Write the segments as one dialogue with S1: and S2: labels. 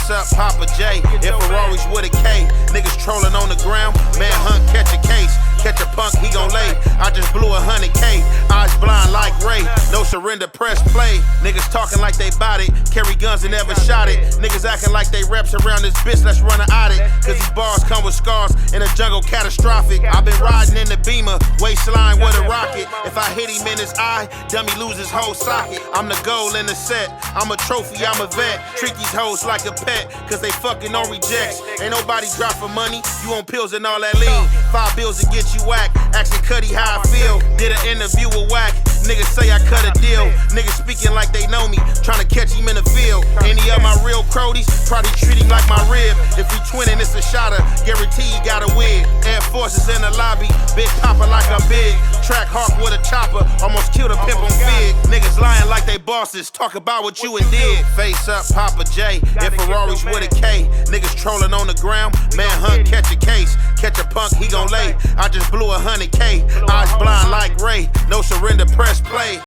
S1: Face up, Papa J. If Ferraris with a K, niggas trolling on the ground. Man hunt, catch a case. Catch a punk, he gon' lay. I just blew 100K. Eyes blind like Ray. No surrender, press play. Niggas talking like they bout it. Carry guns and never shot it. Niggas acting like they reps around this bitch. Let's run an audit. Cause these bars come with scars. In a jungle, catastrophic. I've been riding in the Beamer. Waistline with a rocket. If I hit him in his eye, dummy lose his whole socket. I'm the goal in the set. I'm a trophy, I'm a vet. Treat these hoes like a pet. Cause they fucking on rejects. Ain't nobody drop for money. You on pills and all that lean. 5 bills to get you whack. Asking Cuddy how I feel. Did an interview with Whack. Niggas say I cut a deal. Niggas speaking like they know me. Trying to catch him in the field. Any of my real crodies probably treat him like my rib. If we twinning, it's a shotter. Guarantee you gotta win. Air Forces in the lobby. Big Papa like I'm big. Track Hawk with a chopper. Almost killed a pimp on Fig. Niggas lying like they bosses. Talk about what you and did. Face up, Papa J. If Ferraris with a K. Niggas trolling on the ground. Man hunt, catch a case. Catch a punk, he gon' lay. I just blew 100K. Eyes blind like Ray. No surrender, press play.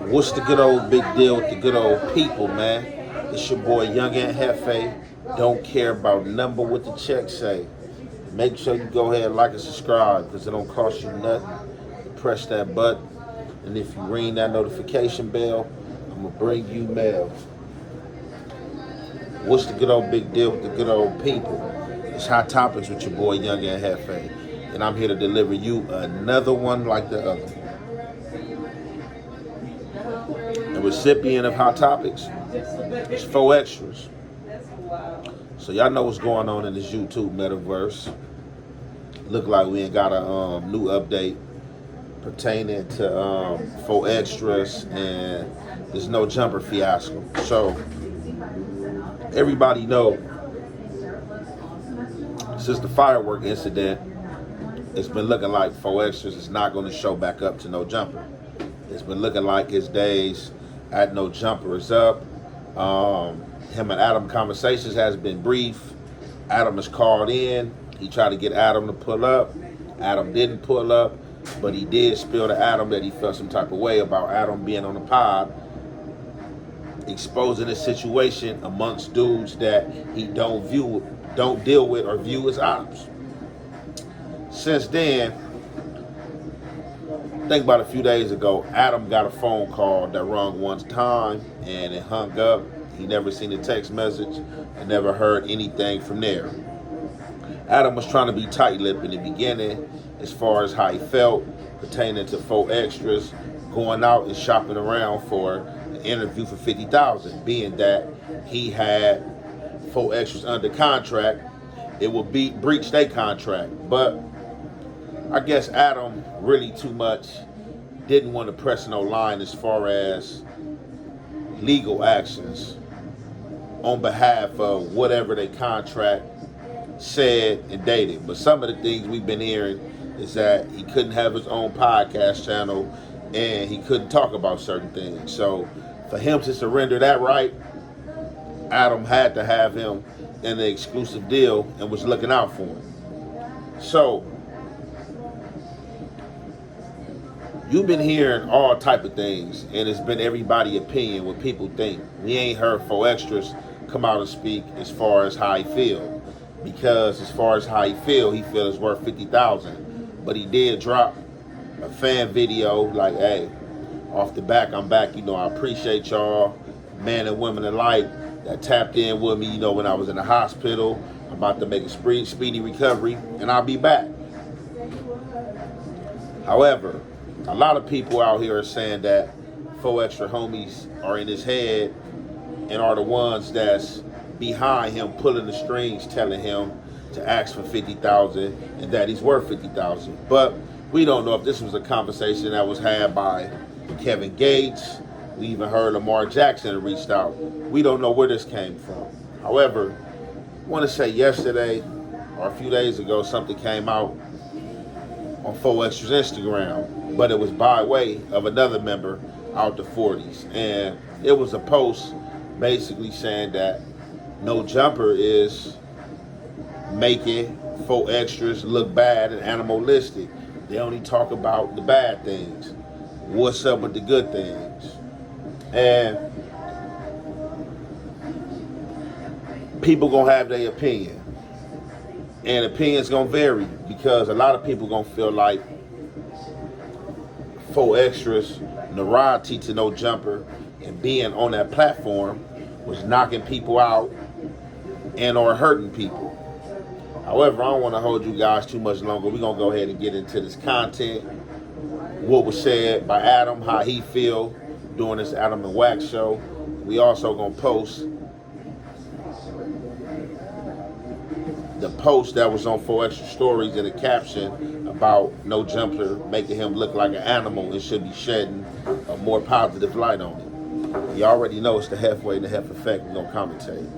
S2: What's the good old big deal with the good old people, man? It's your boy Young and Hefe. Don't care about number what the check say. Make sure you go ahead and like and subscribe because it don't cost you nothing. Press that button, and if you ring that notification bell, I'm gonna bring you mail. What's the good old big deal with the good old people? It's Hot Topics with your boy Young and Hefe, and I'm here to deliver you another one like the other. The recipient of Hot Topics is 4 Extras. So y'all know what's going on in this YouTube metaverse. Look like we ain't got a new update pertaining to 4 Extras and there's no jumper fiasco. So everybody know since the firework incident, it's been looking like 4 Extras is not going to show back up to no jumper. It's been looking like his days at no jumper is up. Him and Adam conversations has been brief. Adam is called in. He tried to get Adam to pull up. Adam didn't pull up, but he did spill to Adam that he felt some type of way about Adam being on the pod, exposing his situation amongst dudes that he don't deal with or view as ops. Since then, I think about a few days ago, Adam got a phone call that rung one time and it hung up. He never seen a text message and never heard anything from there. Adam was trying to be tight-lipped in the beginning as far as how he felt pertaining to 4 Extras going out and shopping around for an interview for $50,000, being that he had 4 Extras under contract. It would breach their contract, but I guess Adam really too much didn't want to press no line as far as legal actions on behalf of whatever their contract said and dated. But some of the things we've been hearing is that he couldn't have his own podcast channel and he couldn't talk about certain things. So for him to surrender that right, Adam had to have him in the exclusive deal and was looking out for him. So you've been hearing all type of things, and it's been everybody's opinion, what people think. We ain't heard 4 Extras come out and speak as far as how he feel. Because as far as how he feel it's worth $50,000. But he did drop a fan video like, hey, off the back, I'm back. I appreciate y'all, men and women alike, that tapped in with me, when I was in the hospital. I'm about to make a speedy recovery, and I'll be back. However, a lot of people out here are saying that 4 Extra homies are in his head and are the ones that's behind him, pulling the strings, telling him to ask for $50,000 and that he's worth $50,000. But we don't know if this was a conversation that was had by Kevin Gates. We even heard Lamar Jackson reached out. We don't know where this came from. However, I want to say yesterday or a few days ago, something came out on 4 Extra's Instagram, but it was by way of another member out the 40s. And it was a post basically saying that No Jumper is making 4Xtras look bad and animalistic. They only talk about the bad things. What's up with the good things? And people gonna have their opinion. And opinions gonna vary because a lot of people gonna feel like 4Xtras, Narod teaching no jumper and being on that platform was knocking people out and or hurting people. However, I don't want to hold you guys too much longer. We're going to go ahead and get into this content. What was said by Adam, how he feel during this Adam and Wax show. We also going to post the post that was on 4Xtra Stories in a caption about No Jumper making him look like an animal and should be shedding a more positive light on it. You already know it's the halfway and the half effect. We're going to commentate.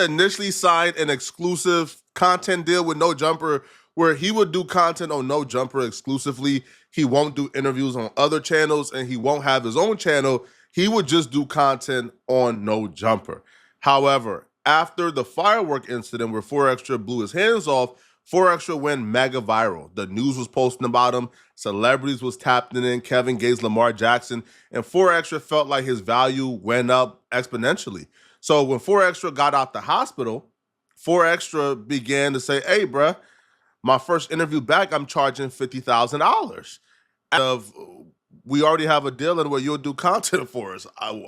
S3: Initially signed an exclusive content deal with No Jumper where he would do content on No Jumper exclusively. He won't do interviews on other channels and he won't have his own channel. He would just do content on No Jumper. However, after the firework incident where 4Xtra blew his hands off, 4Xtra went mega viral. The news was posting about him. Celebrities was tapping in. Kevin Gates, Lamar Jackson. And 4Xtra felt like his value went up exponentially. So when 4Xtra got out the hospital, 4Xtra began to say, hey, bruh, my first interview back, I'm charging $50,000. We already have a deal in where you'll do content for us.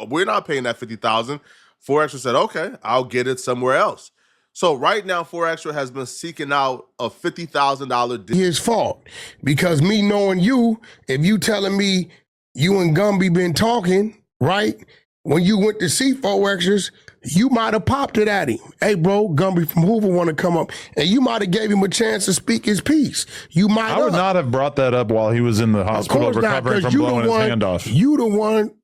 S3: We're not paying that $50,000. 4Xtra said, okay, I'll get it somewhere else. So right now, 4Xtra has been seeking out a $50,000 deal.
S4: His fault. Because me knowing you, if you telling me you and Gumby been talking, right? When you went to see 4Xtras, you might have popped it at him. Hey, bro, Gumby from Hoover want to come up. And you might have gave him a chance to speak his piece. You might
S5: I would not have brought that up while he was in the hospital recovering from blowing his hand off.
S4: You the one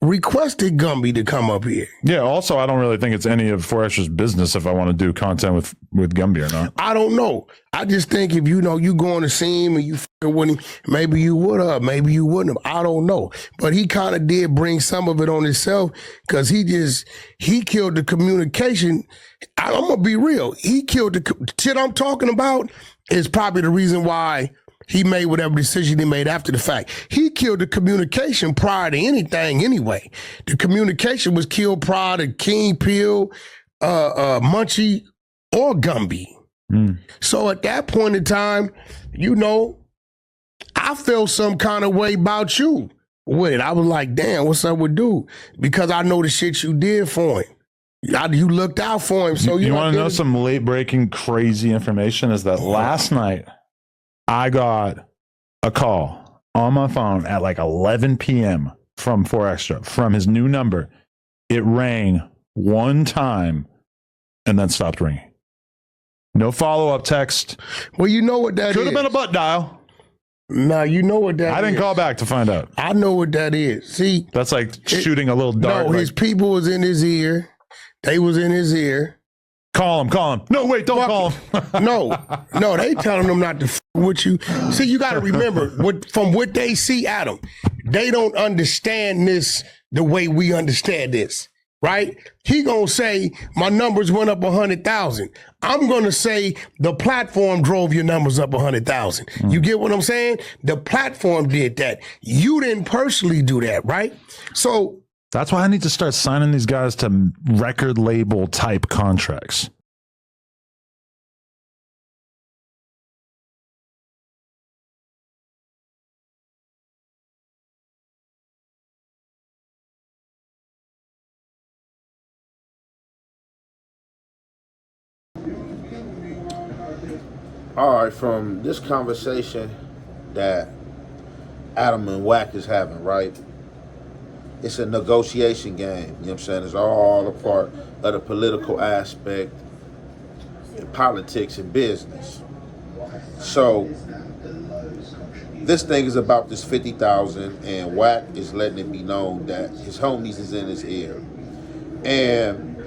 S4: requested Gumby to come up here.
S5: Yeah, also, I don't really think it's any of 4Xtra's business if I want to do content with Gumby or not.
S4: I don't know. I just think if you know you going to see him and you fucking with him, maybe you would have, maybe you wouldn't have. I don't know. But he kind of did bring some of it on himself because he killed the communication. I'm going to be real. He killed the shit I'm talking about is probably the reason why he made whatever decision he made after the fact. He killed the communication prior to anything anyway. The communication was killed prior to King, Peel, Munchie, or Gumby. So at that point in time, you know, I felt some kind of way about you with it. I was like, damn, what's up with dude? Because I know the shit you did for him. You looked out for him. So
S5: you want to know some late-breaking crazy information? Is that last night, I got a call on my phone at like 11 p.m. from 4Xtra, from his new number. It rang one time and then stopped ringing. No follow-up text.
S4: Well, you know what that is.
S5: Could have been a butt dial.
S4: Nah, you know what that is.
S5: I didn't call back to find out.
S4: I know what that is. See?
S5: That's like shooting a little dart.
S4: No, his people was in his ear. They was in his ear.
S5: Call him. No, wait, don't call him.
S4: No, they telling them not to f with you. See, you got to remember, from what they see, Adam, they don't understand this the way we understand this, right? He gonna say, my numbers went up 100,000. I'm gonna say, the platform drove your numbers up 100,000. You get what I'm saying? The platform did that. You didn't personally do that, right? So
S5: that's why I need to start signing these guys to record label type contracts.
S2: All right, from this conversation that Adam and Wack is having, right? It's a negotiation game. You know what I'm saying? It's all a part of the political aspect in politics and business. So this thing is about this 50,000, and Wack is letting it be known that his homies is in his ear. And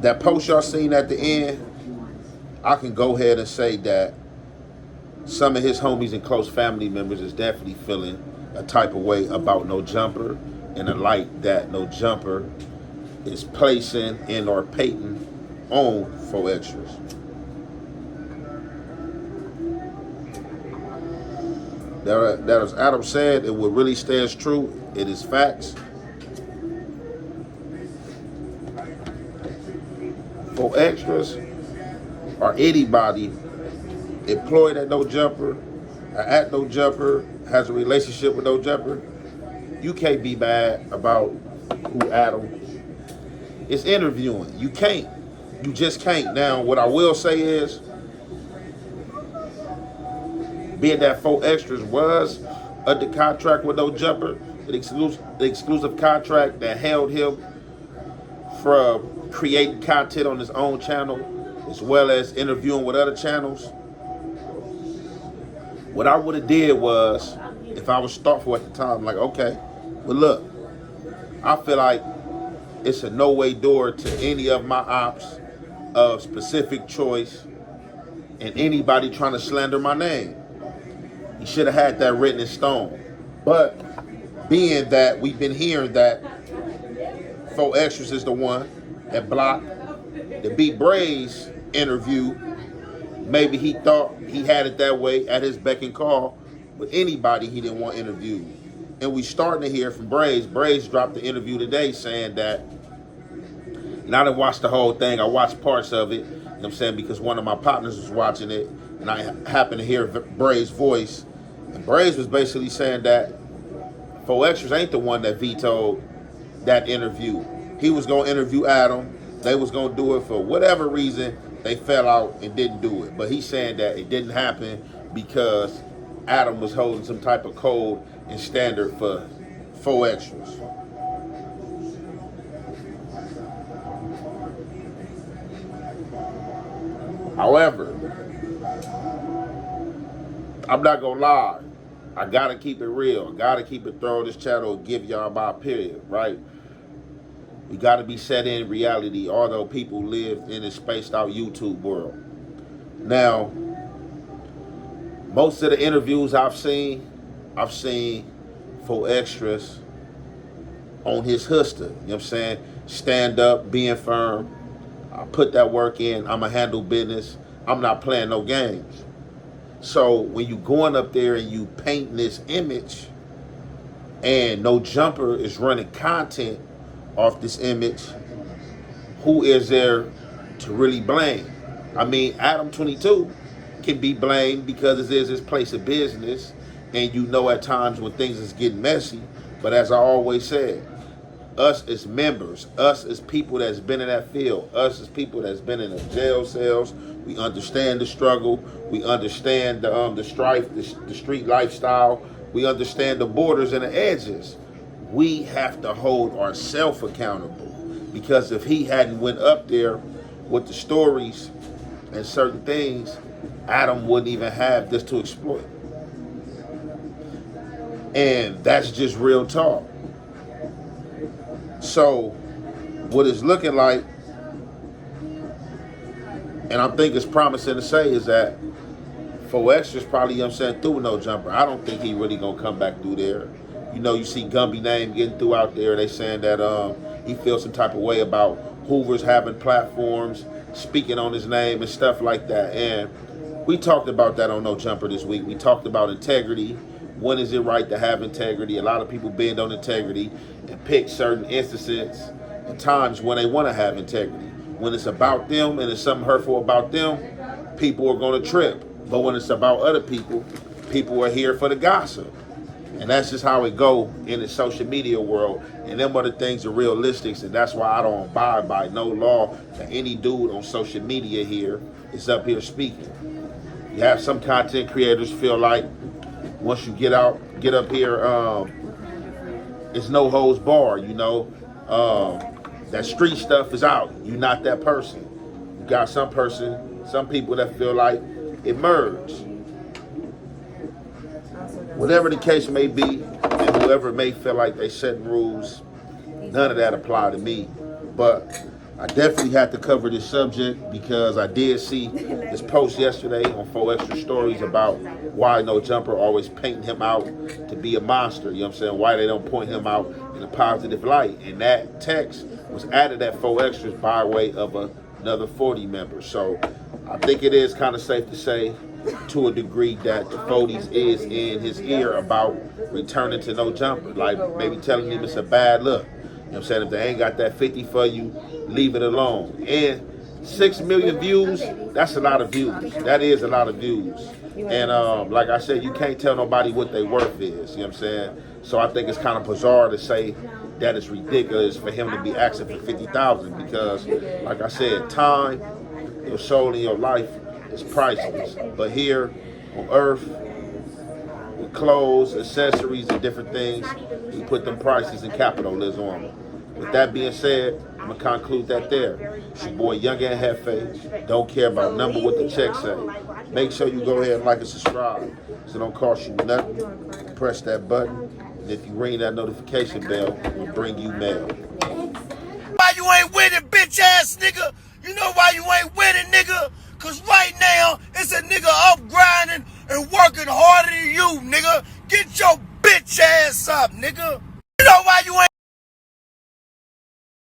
S2: that post y'all seen at the end, I can go ahead and say that some of his homies and close family members is definitely feeling a type of way about No Jumper and the light that No Jumper is placing and or painting own 4 extras. That as Adam said, it what really stands true. It is facts. 4 extras or anybody employed at No Jumper, at No Jumper, has a relationship with No Jumper, you can't be mad about who Adam is interviewing. You can't. You just can't. Now, what I will say is, being that 4 extras was under contract with No Jumper, the exclusive contract that held him from creating content on his own channel, as well as interviewing with other channels. What I would have did was, if I was thoughtful at the time, like, okay, well look, I feel like it's a no-way door to any of my ops of specific choice and anybody trying to slander my name. You should have had that written in stone. But being that we've been hearing that 4 extras is the one that blocked the Beat Bray's interview, maybe he thought he had it that way at his beck and call with anybody he didn't want interviewed. And we starting to hear from Braze. Braze dropped the interview today saying that, and I didn't watch the whole thing, I watched parts of it, you know what I'm saying, because one of my partners was watching it, and I happened to hear Braze's voice. And Braze was basically saying that 4 extras ain't the one that vetoed that interview. He was going to interview Adam. They was going to do it for whatever reason. They fell out and didn't do it. But he's saying that it didn't happen because Adam was holding some type of code and standard for 4 extras. However, I'm not gonna lie. I gotta keep it real. I gotta keep it thorough. This channel give y'all my opinion, right? We gotta be set in reality, although people live in a spaced out YouTube world. Now, most of the interviews I've seen 4 extras on his huster. You know what I'm saying? Stand up, being firm. I put that work in. I'ma handle business. I'm not playing no games. So when you going up there and you painting this image and No Jumper is running content off this image, who is there to really blame? I mean, Adam 22 can be blamed because it is his place of business, and you know at times when things is getting messy. But as I always said, us as members, us as people that's been in that field, us as people that's been in the jail cells, we understand the struggle, we understand the strife, the street lifestyle, we understand the borders and the edges. We have to hold ourselves accountable, because if he hadn't went up there with the stories and certain things, Adam wouldn't even have this to exploit. And that's just real talk. So what it's looking like, and I think it's promising to say, is that 4 extras probably, you know what I'm saying, through No Jumper. I don't think he really gonna come back through there. You know, you see Gumby name getting through out there. They saying that he feels some type of way about Hoover's having platforms, speaking on his name and stuff like that. And we talked about that on No Jumper this week. We talked about integrity. When is it right to have integrity? A lot of people bend on integrity and pick certain instances and times when they want to have integrity. When it's about them and it's something hurtful about them, people are going to trip. But when it's about other people, people are here for the gossip. And that's just how it go in the social media world. And them are the things are realistics, and that's why I don't abide by no law that any dude on social media here is up here speaking. You have some content creators feel like once you get up here, it's no holds bar, you know. That street stuff is out. You're not that person. You got some people that feel like it merged. Whatever the case may be, and whoever may feel like they setting rules, none of that apply to me. But I definitely had to cover this subject because I did see this post yesterday on 4 Extra Stories about why No Jumper always painting him out to be a monster. You know what I'm saying? Why they don't point him out in a positive light. And that text was added at 4 Extras by way of a another 40 members. So I think it is kind of safe to say, to a degree, that the 40s is in his ear about returning to no jumper. Like maybe telling him it's a bad look. You know what I'm saying? If they ain't got that 50 for you, leave it alone. And 6 million views, that's a lot of views. That is a lot of views. And like I said, you can't tell nobody what their worth is. You know what I'm saying? So I think it's kind of bizarre to say that it's ridiculous for him to be asking for 50,000 because, like I said, time, your soul, and your life is priceless. But here on Earth, with clothes, accessories, and different things, we put them prices and capitalism on them. With that being said, I'm going to conclude that there. It's your boy Young and Hefe. Don't care about number what the check say. Make sure you go ahead and like and subscribe so it don't cost you nothing. Press that button. And if you ring that notification bell, it'll bring you mail.
S6: Why you ain't winning, bitch ass nigga? You know why you ain't winning, nigga? Cause right now, it's a nigga up grinding and working harder than you, nigga. Get your bitch ass up, nigga. You know why you ain't